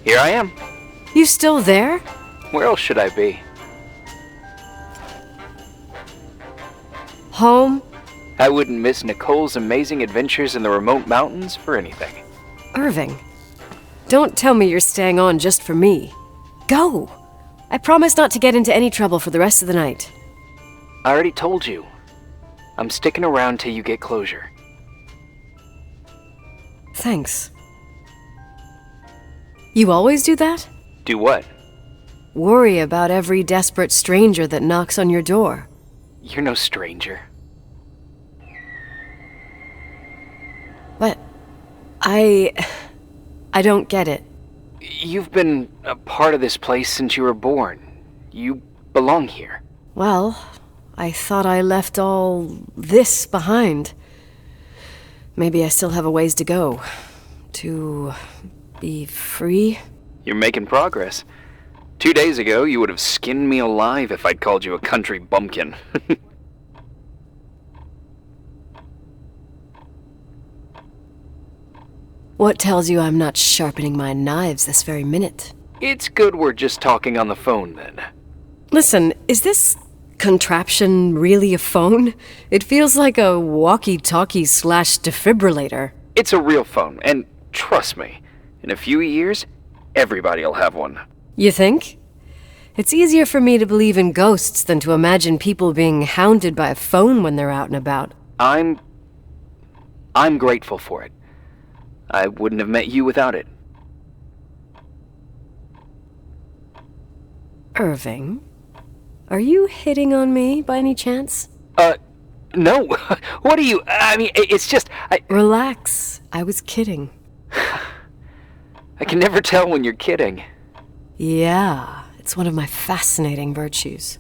Here I am. You still there? Where else should I be? Home? I wouldn't miss Nicole's amazing adventures in the remote mountains for anything. Irving, don't tell me you're staying on just for me. Go! I promise not to get into any trouble for the rest of the night. I already told you. I'm sticking around till you get closure. Thanks. You always do that? Do what? Worry about every desperate stranger that knocks on your door. You're no stranger. But I don't get it. You've been a part of this place since you were born. You belong here. Well, I thought I left all this behind. Maybe I still have a ways to go. To be free? You're making progress. 2 days ago, you would have skinned me alive if I'd called you a country bumpkin. What tells you I'm not sharpening my knives this very minute? It's good we're just talking on the phone, then. Listen, is this contraption really a phone? It feels like a walkie-talkie / defibrillator. It's a real phone, and trust me, in a few years, everybody'll have one. You think? It's easier for me to believe in ghosts than to imagine people being hounded by a phone when they're out and about. I'm grateful for it. I wouldn't have met you without it. Irving, are you hitting on me by any chance? No. What are you... I mean, it's just... Relax. I was kidding. I can never tell when you're kidding. Yeah, it's one of my fascinating virtues.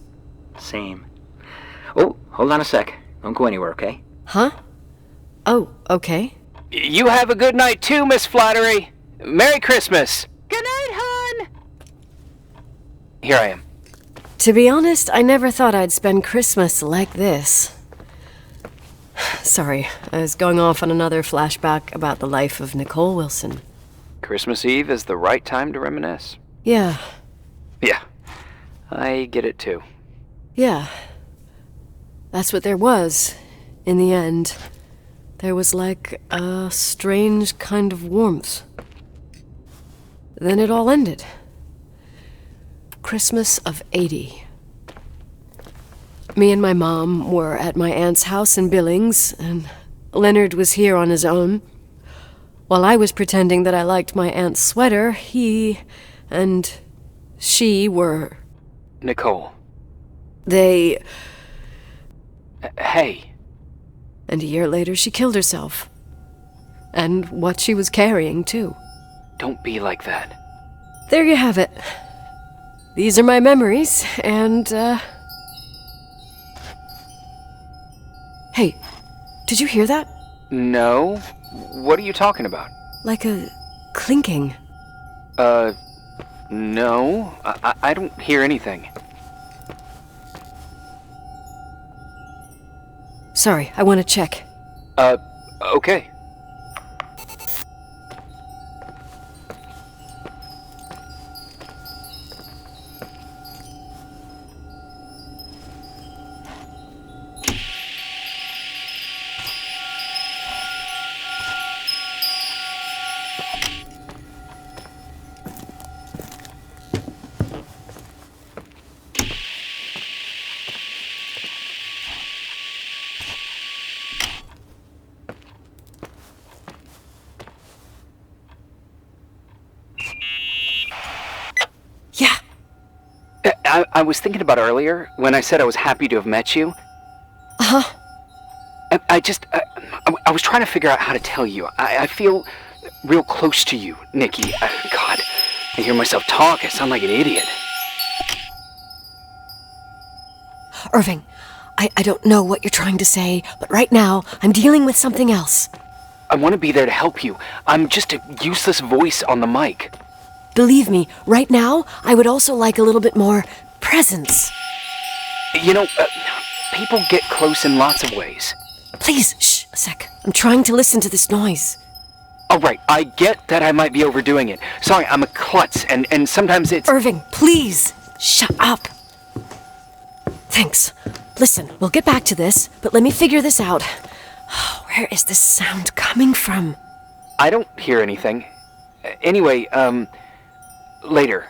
Same. Oh, hold on a sec. Don't go anywhere, okay? Huh? Oh, okay. You have a good night too, Miss Flattery. Merry Christmas. Good night, hon! Here I am. To be honest, I never thought I'd spend Christmas like this. Sorry, I was going off on another flashback about the life of Nicole Wilson. Christmas Eve is the right time to reminisce. Yeah. Yeah, I get it too. Yeah. That's what there was, in the end. There was like a strange kind of warmth. Then it all ended. Christmas of '80. Me and my mom were at my aunt's house in Billings, and Leonard was here on his own. While I was pretending that I liked my aunt's sweater, he and she were... Nicole. They... Hey. And a year later, she killed herself. And what she was carrying, too. Don't be like that. There you have it. These are my memories, and, Hey, did you hear that? No. What are you talking about? Like a clinking. No. I don't hear anything. Sorry, I want to check. Okay. Yeah. I was thinking about earlier when I said I was happy to have met you. Uh-huh. I was trying to figure out how to tell you. I feel real close to you, Nikki. God, I hear myself talk. I sound like an idiot. Irving, I don't know what you're trying to say, but right now, I'm dealing with something else. I want to be there to help you. I'm just a useless voice on the mic. Believe me, right now, I would also like a little bit more presence. You know, people get close in lots of ways. Please, shh, a sec. I'm trying to listen to this noise. All right, I get that I might be overdoing it. Sorry, I'm a klutz, and sometimes it's... Irving, please! Shut up! Thanks. Listen, we'll get back to this, but let me figure this out. Where is this sound coming from? I don't hear anything. Anyway, later.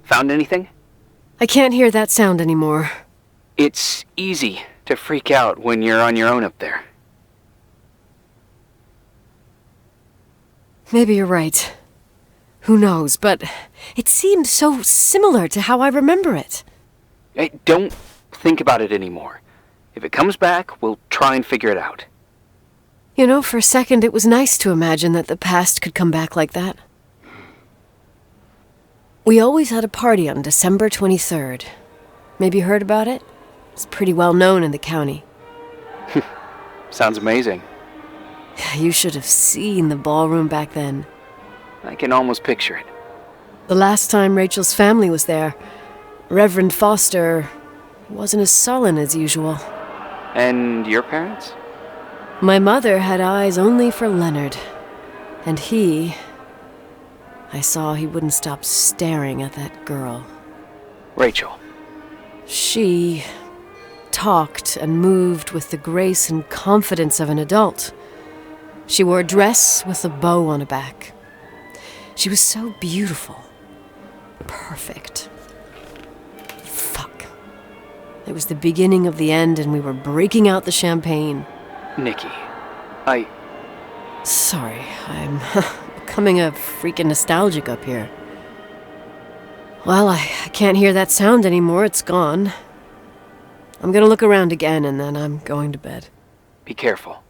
Found anything? I can't hear that sound anymore. It's easy to freak out when you're on your own up there. Maybe you're right. Who knows, but it seemed so similar to how I remember it. Hey, don't think about it anymore. If it comes back, we'll try and figure it out. You know, for a second it was nice to imagine that the past could come back like that. We always had a party on December 23rd. Maybe you heard about it? It's pretty well known in the county. Sounds amazing. You should have seen the ballroom back then. I can almost picture it. The last time Rachel's family was there, Reverend Foster wasn't as sullen as usual. And your parents? My mother had eyes only for Leonard. And I saw he wouldn't stop staring at that girl. Rachel. She talked and moved with the grace and confidence of an adult. She wore a dress with a bow on her back. She was so beautiful. Perfect. Fuck. It was the beginning of the end and we were breaking out the champagne. Nikki, Sorry, I'm becoming a freaking nostalgic up here. Well, I can't hear that sound anymore. It's gone. I'm gonna look around again and then I'm going to bed. be careful.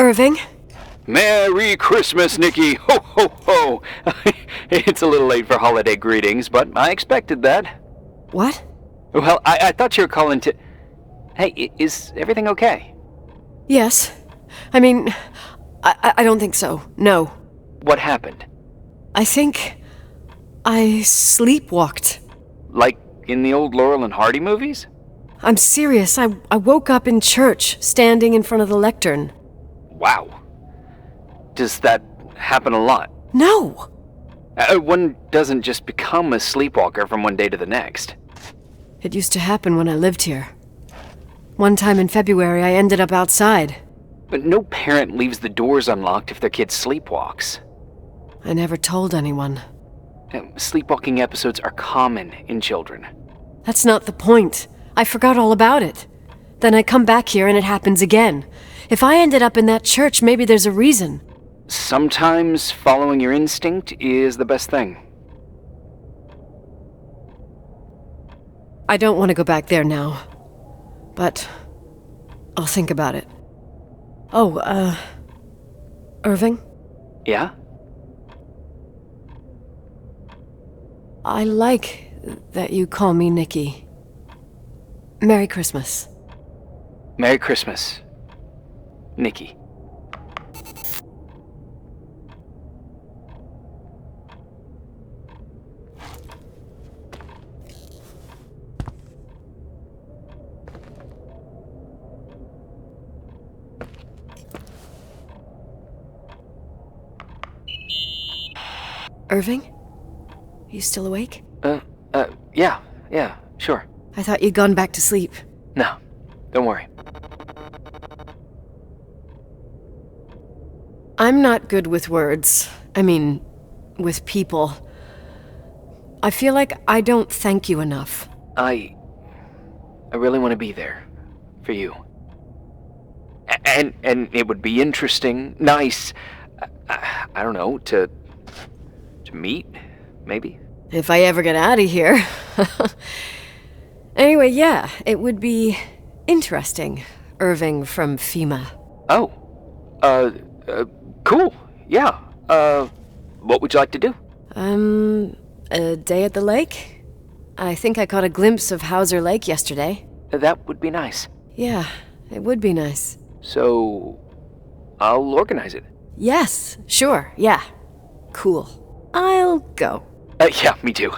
Irving? Merry Christmas, Nikki! Ho, ho, ho! It's a little late for holiday greetings, but I expected that. What? Well, I thought you were calling to... Hey, is everything okay? Yes. I mean, I don't think so. No. What happened? I think I sleepwalked. Like in the old Laurel and Hardy movies? I'm serious. I woke up in church, standing in front of the lectern. Wow. Does that happen a lot? No! One doesn't just become a sleepwalker from one day to the next. It used to happen when I lived here. One time in February, I ended up outside. But no parent leaves the doors unlocked if their kid sleepwalks. I never told anyone. Sleepwalking episodes are common in children. That's not the point. I forgot all about it. Then I come back here and it happens again. If I ended up in that church, maybe there's a reason. Sometimes following your instinct is the best thing. I don't want to go back there now. But I'll think about it. Oh, Irving? Yeah? I like that you call me Nikki. Merry Christmas. Merry Christmas, Nikki. Irving? You still awake? Yeah, sure. I thought you'd gone back to sleep. No, don't worry. I'm not good with words. I mean, with people. I feel like I don't thank you enough. I really want to be there for you. And it would be interesting, nice, I don't know, to meet, maybe? If I ever get out of here. Anyway, yeah, it would be interesting. Irving from FEMA. Oh, cool, yeah. What would you like to do? A day at the lake? I think I caught a glimpse of Hauser Lake yesterday. That would be nice. Yeah, it would be nice. So, I'll organize it. Yes, sure, yeah. Cool. I'll go. Yeah, me too.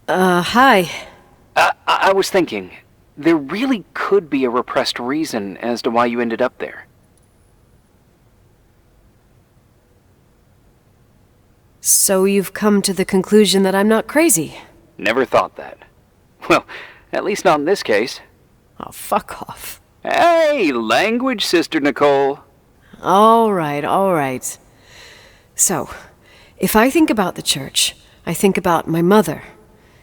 Hi. I was thinking, there really could be a repressed reason as to why you ended up there. So you've come to the conclusion that I'm not crazy? Never thought that. Well, at least not in this case. Oh, fuck off. Hey, language, Sister Nicole. All right. So, if I think about the church, I think about my mother.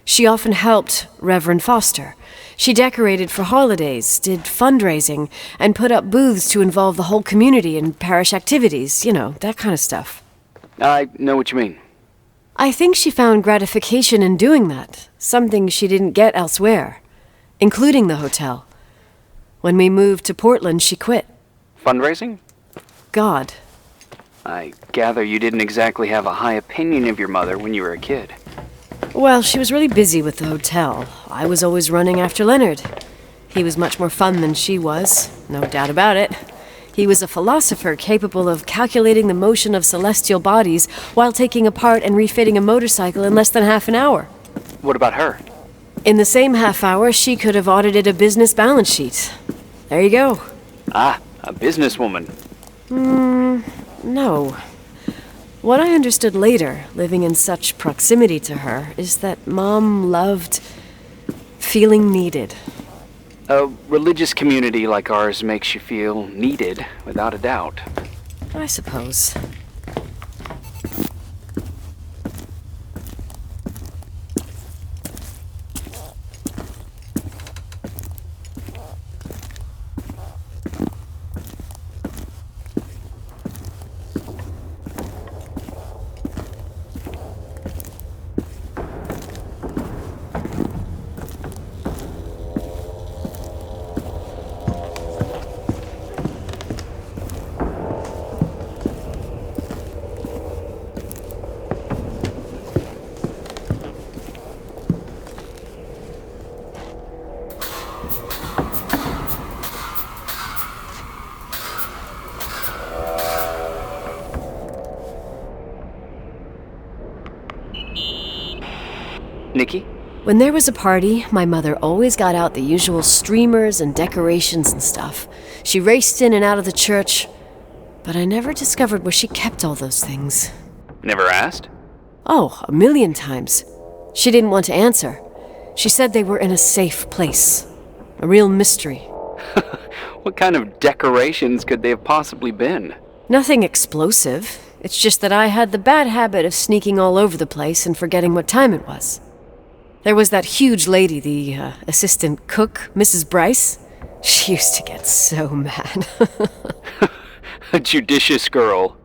She often helped Reverend Foster. She decorated for holidays, did fundraising, and put up booths to involve the whole community in parish activities, you know, that kind of stuff. I know what you mean. I think she found gratification in doing that, something she didn't get elsewhere, including the hotel. When we moved to Portland, she quit. Fundraising? God. I gather you didn't exactly have a high opinion of your mother when you were a kid. Well, she was really busy with the hotel. I was always running after Leonard. He was much more fun than she was, no doubt about it. He was a philosopher capable of calculating the motion of celestial bodies while taking apart and refitting a motorcycle in less than half an hour. What about her? In the same half hour, she could have audited a business balance sheet. There you go. Ah, a businesswoman. No. What I understood later, living in such proximity to her, is that Mom loved feeling needed. A religious community like ours makes you feel needed, without a doubt. I suppose. Nikki? When there was a party, my mother always got out the usual streamers and decorations and stuff. She raced in and out of the church, but I never discovered where she kept all those things. Never asked? Oh, 1,000,000 times. She didn't want to answer. She said they were in a safe place. A real mystery. What kind of decorations could they have possibly been? Nothing explosive. It's just that I had the bad habit of sneaking all over the place and forgetting what time it was. There was that huge lady, the assistant cook, Mrs. Bryce. She used to get so mad. A judicious girl.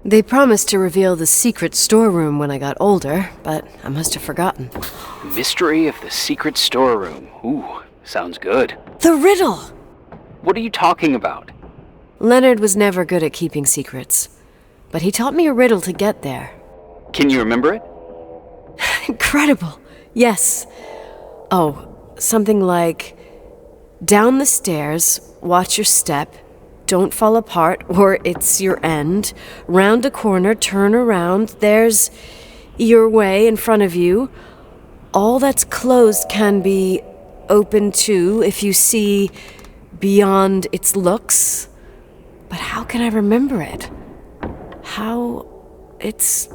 They promised to reveal the secret storeroom when I got older, but I must have forgotten. Mystery of the secret storeroom. Ooh, sounds good. The riddle! What are you talking about? Leonard was never good at keeping secrets, but he taught me a riddle to get there. Can you remember it? Incredible! Yes. Oh, something like, down the stairs, watch your step, don't fall apart or it's your end, round a corner, turn around, there's your way in front of you. All that's closed can be open too if you see beyond its looks. But how can I remember it? How it's...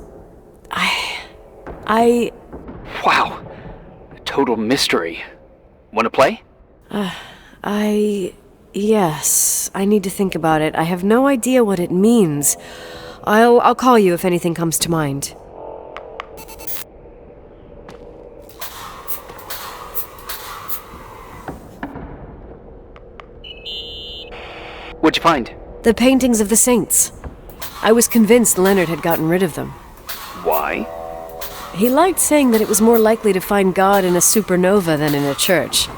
Wow. A total mystery. Want to play? Yes, I need to think about it. I have no idea what it means. I'll call you if anything comes to mind. What'd you find? The paintings of the saints. I was convinced Leonard had gotten rid of them. Why? He liked saying that it was more likely to find God in a supernova than in a church.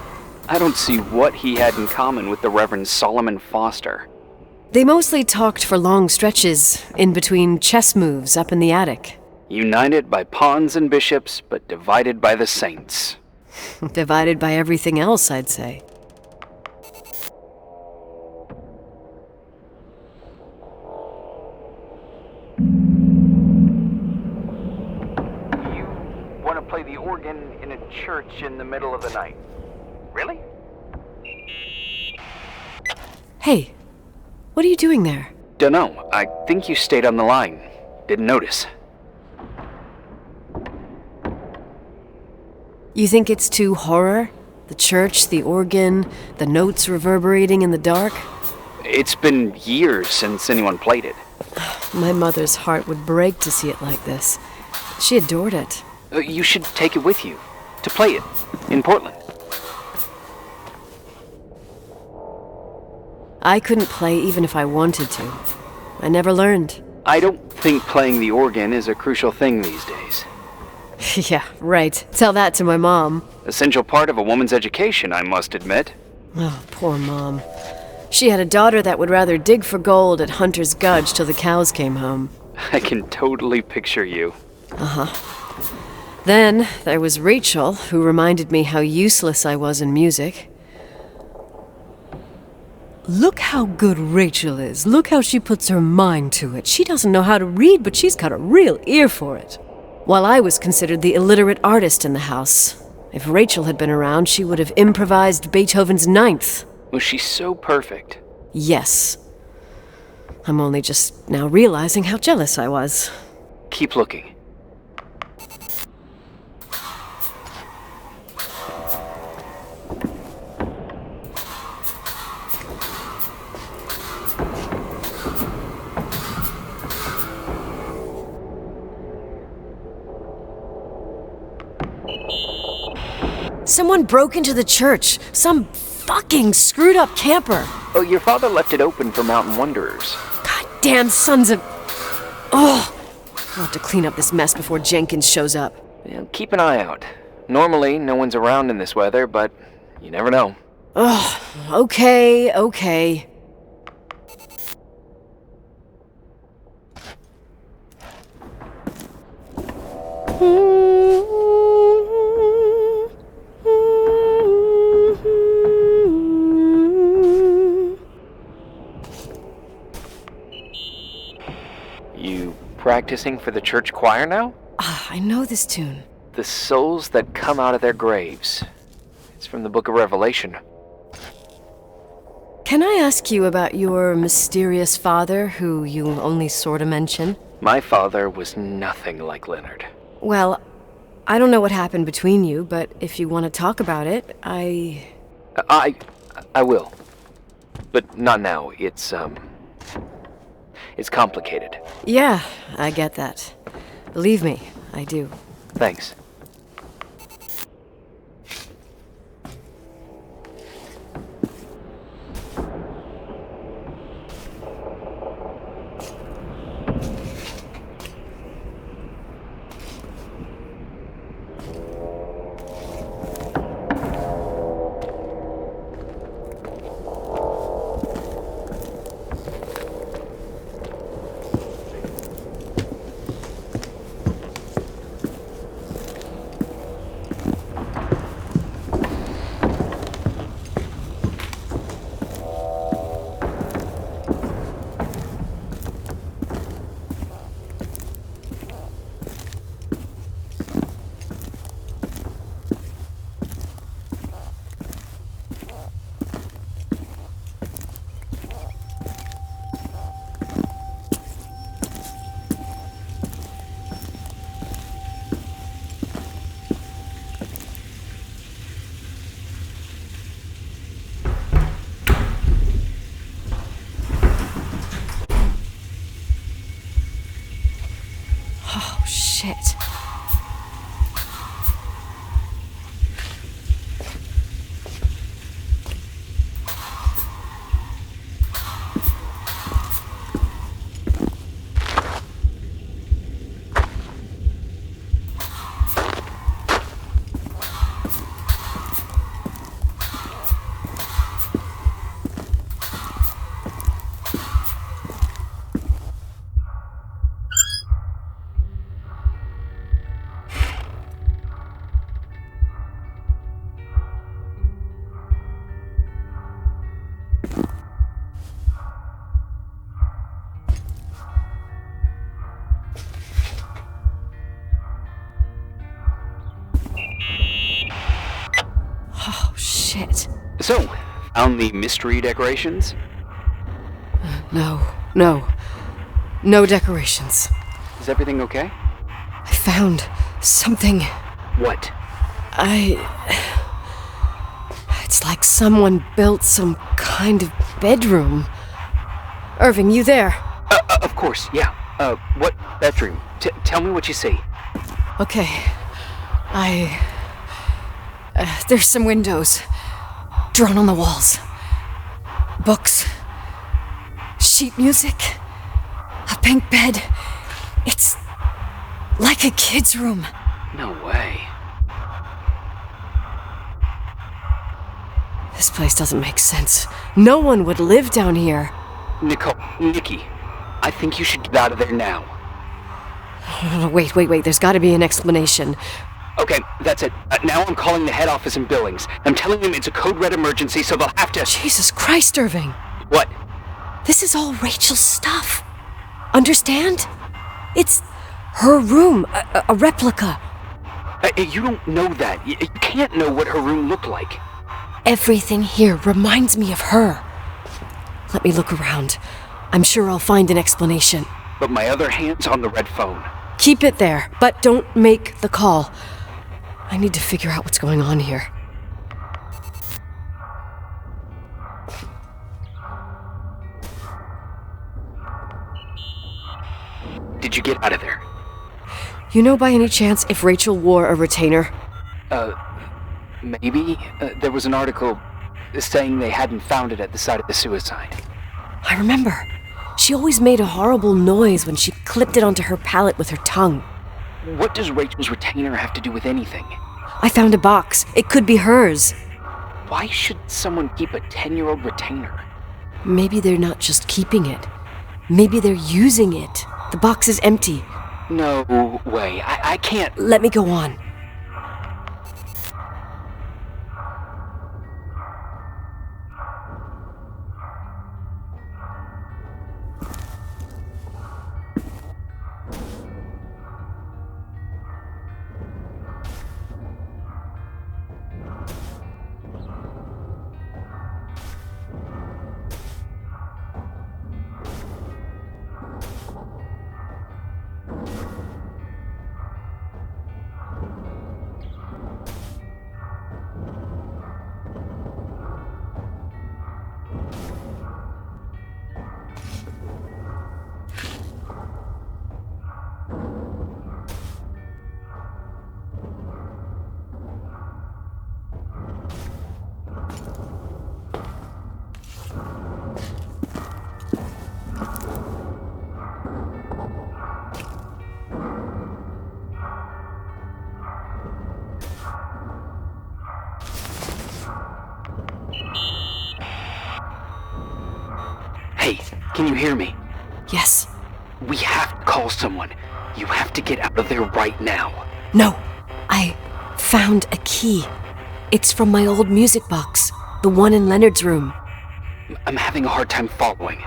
I don't see what he had in common with the Reverend Solomon Foster. They mostly talked for long stretches, in between chess moves up in the attic. United by pawns and bishops, but divided by the saints. Divided by everything else, I'd say. You want to to play the organ in a church in the middle of the night. Really? Hey, what are you doing there? Dunno. I think you stayed on the line. Didn't notice. You think it's too horror? The church, the organ, the notes reverberating in the dark? It's been years since anyone played it. My mother's heart would break to see it like this. She adored it. You should take it with you. To play it. In Portland. I couldn't play even if I wanted to. I never learned. I don't think playing the organ is a crucial thing these days. Yeah, right. Tell that to my mom. Essential part of a woman's education, I must admit. Oh, poor Mom. She had a daughter that would rather dig for gold at Hunter's Gulch till the cows came home. I can totally picture you. Then there was Rachel, who reminded me how useless I was in music. Look how good Rachel is. Look how she puts her mind to it. She doesn't know how to read, but she's got a real ear for it. While I was considered the illiterate artist in the house. If Rachel had been around, she would have improvised Beethoven's Ninth. Was she so perfect? Yes. I'm only just now realizing how jealous I was. Keep looking. Someone broke into the church. Some fucking screwed up camper. Oh, your father left it open for mountain wanderers. Goddamn sons of... Oh! I'll have to clean up this mess before Jenkins shows up. Yeah, keep an eye out. Normally, no one's around in this weather, but you never know. Ugh, okay. You practicing for the church choir now? I know this tune. The souls that come out of their graves. It's from the book of Revelation. Can I ask you about your mysterious father, who you only sorta mention? My father was nothing like Leonard. Well, I don't know what happened between you, but if you want to talk about it, I will. But not now. It's complicated. Yeah, I get that. Believe me, I do. Thanks. Shit. So, found the mystery decorations? No decorations. Is everything okay? I found something. What? It's like someone built some kind of bedroom. Irving, you there? Of course, yeah. What bedroom? Tell me what you see. Okay. There's some windows drawn on the walls. Books. Sheet music. A pink bed. It's like a kid's room. No way. This place doesn't make sense. No one would live down here. Nikki, I think you should get out of there now. Wait. There's got to be an explanation. Okay, that's it. Now I'm calling the head office in Billings. I'm telling them it's a code red emergency, so they'll have to... Jesus Christ, Irving. What? This is all Rachel's stuff. Understand? It's her room, a replica. You don't know that. You can't know what her room looked like. Everything here reminds me of her. Let me look around. I'm sure I'll find an explanation. But my other hand's on the red phone. Keep it there, but don't make the call. I need to figure out what's going on here. Did you get out of there? You know by any chance if Rachel wore a retainer? Maybe. There was an article saying they hadn't found it at the site of the suicide. I remember. She always made a horrible noise when she clipped it onto her palate with her tongue. What does Rachel's retainer have to do with anything? I found a box. It could be hers. Why should someone keep a 10-year-old retainer? Maybe they're not just keeping it. Maybe they're using it. The box is empty. No way. I can't... Let me go on. Hey, can you hear me? Yes. We have to call someone. You have to get out of there right now. No. I found a key. It's from my old music box. The one in Leonard's room. I'm having a hard time following.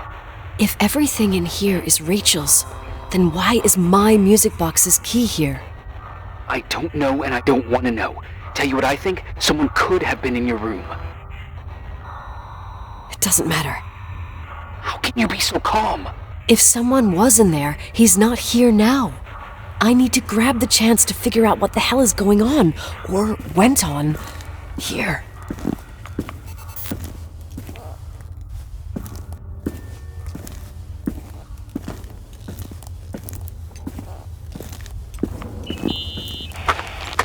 If everything in here is Rachel's, then why is my music box's key here? I don't know and I don't want to know. Tell you what I think? Someone could have been in your room. It doesn't matter. How can you be so calm? If someone was in there, he's not here now. I need to grab the chance to figure out what the hell is going on, or went on, here.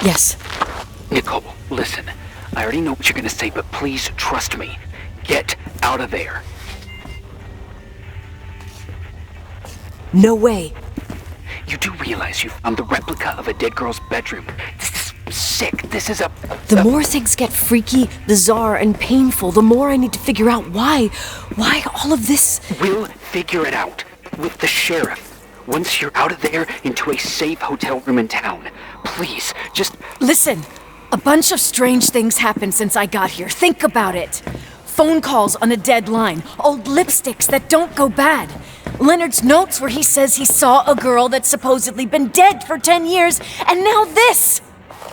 Yes. Nicole, listen. I already know what you're gonna say, but please trust me. Get out of there. No way. You do realize you found the replica of a dead girl's bedroom. This is sick. This is The more things get freaky, bizarre, and painful, the more I need to figure out why. Why all of this? We'll figure it out. With the sheriff. Once you're out of there, into a safe hotel room in town. Please, just... Listen. A bunch of strange things happened since I got here. Think about it. Phone calls on a dead line. Old lipsticks that don't go bad. Leonard's notes where he says he saw a girl that's supposedly been dead for 10 years, and now this!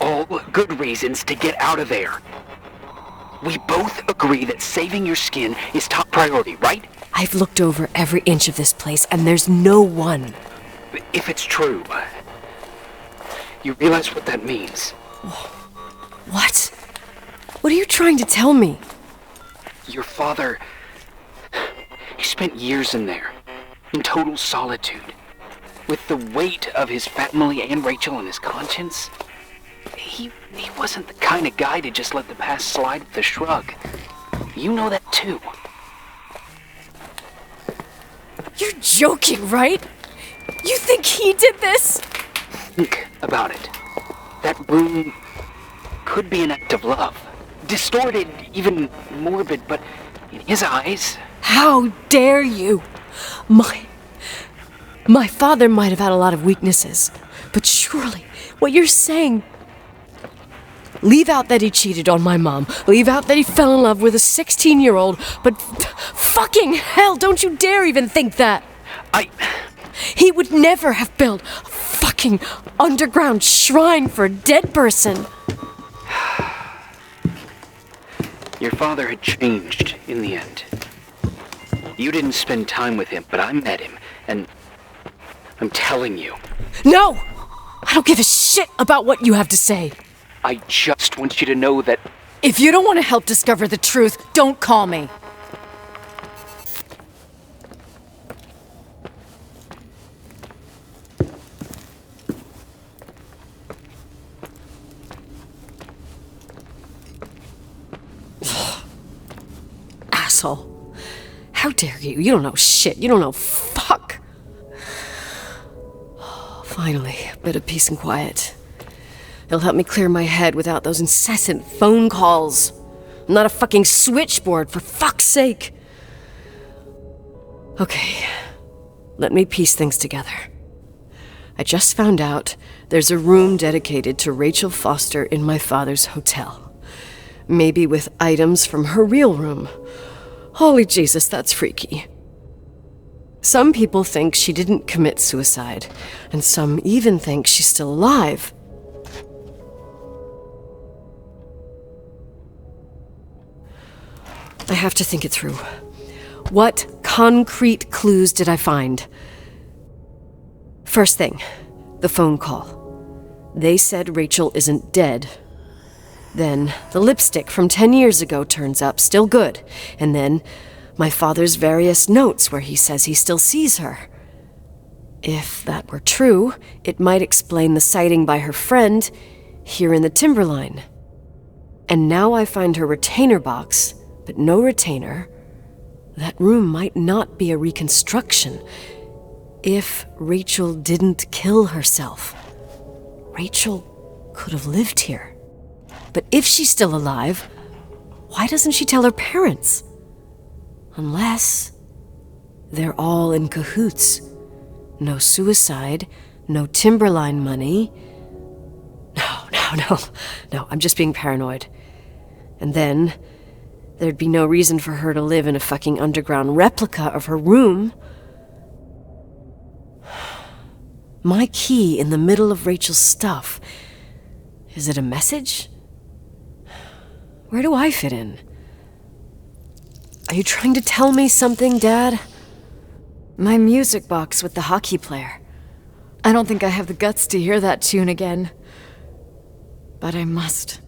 All good reasons to get out of there. We both agree that saving your skin is top priority, right? I've looked over every inch of this place, and there's no one. If it's true, you realize what that means. What? What are you trying to tell me? Your father, he spent years in there, in total solitude. With the weight of his family and Rachel on his conscience. He wasn't the kind of guy to just let the past slide with a shrug. You know that too. You're joking, right? You think he did this? Think about it. That room could be an act of love. Distorted, even morbid, but in his eyes... How dare you? My father might have had a lot of weaknesses, but surely what you're saying... Leave out that he cheated on my mom. Leave out that he fell in love with a 16-year-old, but fucking hell, don't you dare even think that! He would never have built a fucking underground shrine for a dead person. Your father had changed in the end. You didn't spend time with him, but I met him, and I'm telling you. No! I don't give a shit about what you have to say. I just want you to know that... If you don't want to help discover the truth, don't call me. Asshole. How dare you? You don't know shit. You don't know fuck. Finally, a bit of peace and quiet. It'll help me clear my head without those incessant phone calls. I'm not a fucking switchboard, for fuck's sake. Okay, let me piece things together. I just found out there's a room dedicated to Rachel Foster in my father's hotel. Maybe with items from her real room. Holy Jesus, that's freaky. Some people think she didn't commit suicide, and some even think she's still alive. I have to think it through. What concrete clues did I find? First thing, the phone call. They said Rachel isn't dead. Then the lipstick from 10 years ago turns up, still good. And then my father's various notes where he says he still sees her. If that were true, it might explain the sighting by her friend here in the timberline. And now I find her retainer box, but no retainer. That room might not be a reconstruction. If Rachel didn't kill herself, Rachel could have lived here. But if she's still alive, why doesn't she tell her parents? Unless they're all in cahoots. No suicide, no timberline money. No, I'm just being paranoid. And then there'd be no reason for her to live in a fucking underground replica of her room. My key in the middle of Rachel's stuff. Is it a message? Where do I fit in? Are you trying to tell me something, Dad? My music box with the hockey player. I don't think I have the guts to hear that tune again. But I must.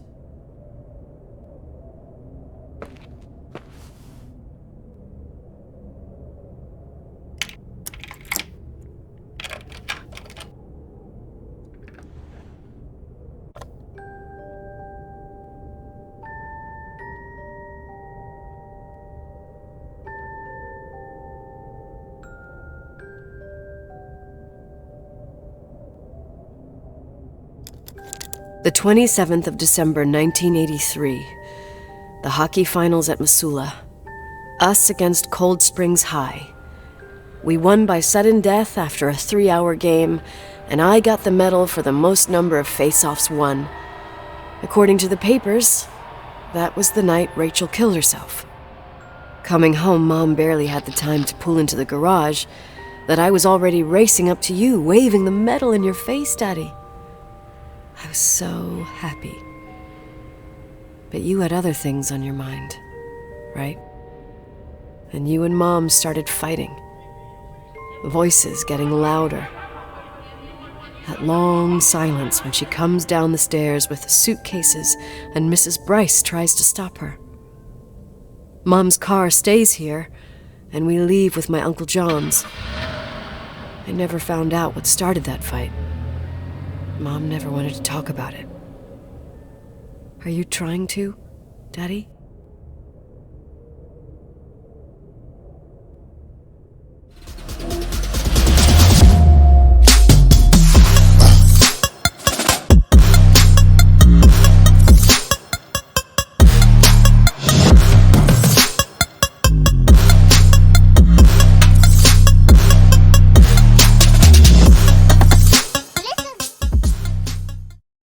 The 27th of December, 1983. The hockey finals at Missoula. Us against Cold Springs High. We won by sudden death after a 3-hour game, and I got the medal for the most number of face-offs won. According to the papers, that was the night Rachel killed herself. Coming home, Mom barely had the time to pull into the garage that I was already racing up to you, waving the medal in your face, Daddy. I was so happy. But you had other things on your mind, right? And you and Mom started fighting. Voices getting louder. That long silence when she comes down the stairs with the suitcases and Mrs. Bryce tries to stop her. Mom's car stays here, and we leave with my Uncle John's. I never found out what started that fight. Mom never wanted to talk about it. Are you trying to, Daddy?